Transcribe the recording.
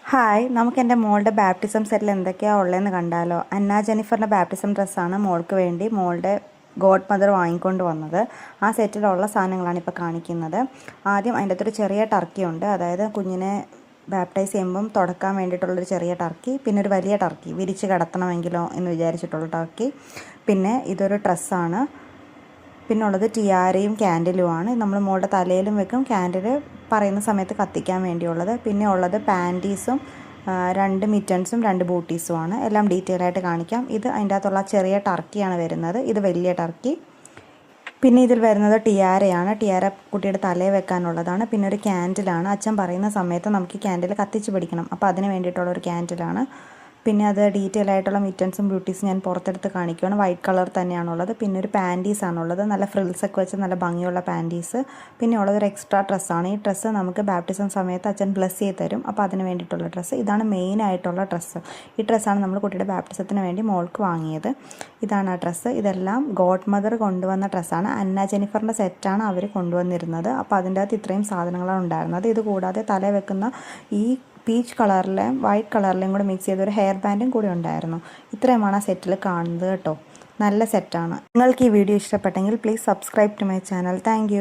Hi, നമുക്ക് എൻ്റെ മോളുടെ ബാപ്റ്റിസം സെറ്റിൽ എന്തൊക്കെയാണ് ഉള്ളതെന്ന് കണ്ടാലോ. അന്ന ജെനിഫറിൻ്റെ ബാപ്റ്റിസം ഡ്രസ്സാണ് മോൾക്ക് വേണ്ടി മോളുടെ ഗോഡ് മദർ വാങ്ങിക്കൊണ്ട് വന്നത്. ആ സെറ്റിലുള്ള സാധനങ്ങളാണ് ഇപ്പോൾ കാണിക്കുന്നത്. ആദ്യം അതിൻ്റെ അകത്തൊരു ചെറിയ ടർക്കി ഉണ്ട്, അതായത് കുഞ്ഞിനെ ബാപ്റ്റൈസ് ചെയ്യുമ്പം തുടക്കാൻ വേണ്ടിയിട്ടുള്ളൊരു ചെറിയ ടർക്കി. പിന്നെ ഒരു വലിയ ടർക്കി, വിരിച്ച് കിടത്തണമെങ്കിലോ എന്ന് വിചാരിച്ചിട്ടുള്ള ടർക്കി. പിന്നെ ഇതൊരു ഡ്രസ്സാണ്. പിന്നെ ഉള്ളത് ടിയാരയും ക്യാൻഡിലുമാണ്. നമ്മൾ മോളുടെ തലയിലും വെക്കും, ക്യാൻഡിൽ പറയുന്ന സമയത്ത് കത്തിക്കാൻ വേണ്ടിയുള്ളത്. പിന്നെ ഉള്ളത് പാൻറ്റീസും 2 മിറ്റൻസും 2 ബൂട്ടീസുമാണ്. എല്ലാം ഡീറ്റെയിൽ ആയിട്ട് കാണിക്കാം. ഇത് അതിൻ്റെ അകത്തുള്ള ചെറിയ ടർക്കിയാണ് വരുന്നത്, ഇത് വലിയ ടർക്കി. പിന്നെ ഇതിൽ വരുന്നത് ടിയാരയാണ്. ടിയാര കുട്ടിയുടെ തലയിൽ വെക്കാനുള്ളതാണ്. പിന്നെ ഒരു ക്യാൻഡിലാണ്. അച്ഛൻ പറയുന്ന സമയത്ത് നമുക്ക് ഈ ക്യാൻഡിൽ കത്തിച്ച് പിടിക്കണം, അപ്പോൾ അതിന് വേണ്ടിയിട്ടുള്ള ഒരു ക്യാൻഡിലാണ്. പിന്നെ അത് ഡീറ്റെയിൽ ആയിട്ടുള്ള മിറ്റൻസും ബ്യൂട്ടീസും ഞാൻ പുറത്തെടുത്ത് കാണിക്കുകയാണ്. വൈറ്റ് കളർ തന്നെയാണുള്ളത്. പിന്നെ ഒരു പാൻറ്റീസാണുള്ളത്, നല്ല ഫ്രിൽസൊക്കെ വെച്ച് നല്ല ഭംഗിയുള്ള പാൻറ്റീസ്. പിന്നെ ഉള്ളത് ഒരു എക്സ്ട്രാ ഡ്രസ്സാണ്. ഈ ഡ്രസ്സ് നമുക്ക് ബാപ്റ്റിസം സമയത്ത് അച്ഛൻ ബ്ലെസ് ചെയ്ത് തരും, അപ്പോൾ അതിന് വേണ്ടിയിട്ടുള്ള ഡ്രസ്സ്. ഇതാണ് മെയിനായിട്ടുള്ള ഡ്രസ്സ്. ഈ ഡ്രസ്സാണ് നമ്മൾ കുട്ടിയുടെ ബാപ്റ്റിസത്തിന് വേണ്ടി മോൾക്ക് വാങ്ങിയത്. ഇതാണ് ആ ഡ്രസ്സ്. ഇതെല്ലാം ഗോഡ് മദർ കൊണ്ടുവന്ന ഡ്രസ്സാണ്. അന്ന ജെനിഫറിൻ്റെ സെറ്റാണ് അവർ കൊണ്ടുവന്നിരുന്നത്. അപ്പോൾ അതിൻ്റെ അകത്ത് ഇത്രയും സാധനങ്ങളാണ് ഉണ്ടായിരുന്നത്. ഇത് കൂടാതെ തല വെക്കുന്ന ഈ പീച്ച് കളറിലെയും വൈറ്റ് കളറിലെയും കൂടെ മിക്സ് ചെയ്തൊരു ഹെയർ ബാൻഡും കൂടി ഉണ്ടായിരുന്നു. ഇത്രയുമാണ് ആ സെറ്റിൽ കാണുന്നത് കേട്ടോ. നല്ല സെറ്റാണ്. നിങ്ങൾക്ക് ഈ വീഡിയോ ഇഷ്ടപ്പെട്ടെങ്കിൽ please subscribe to my channel. Thank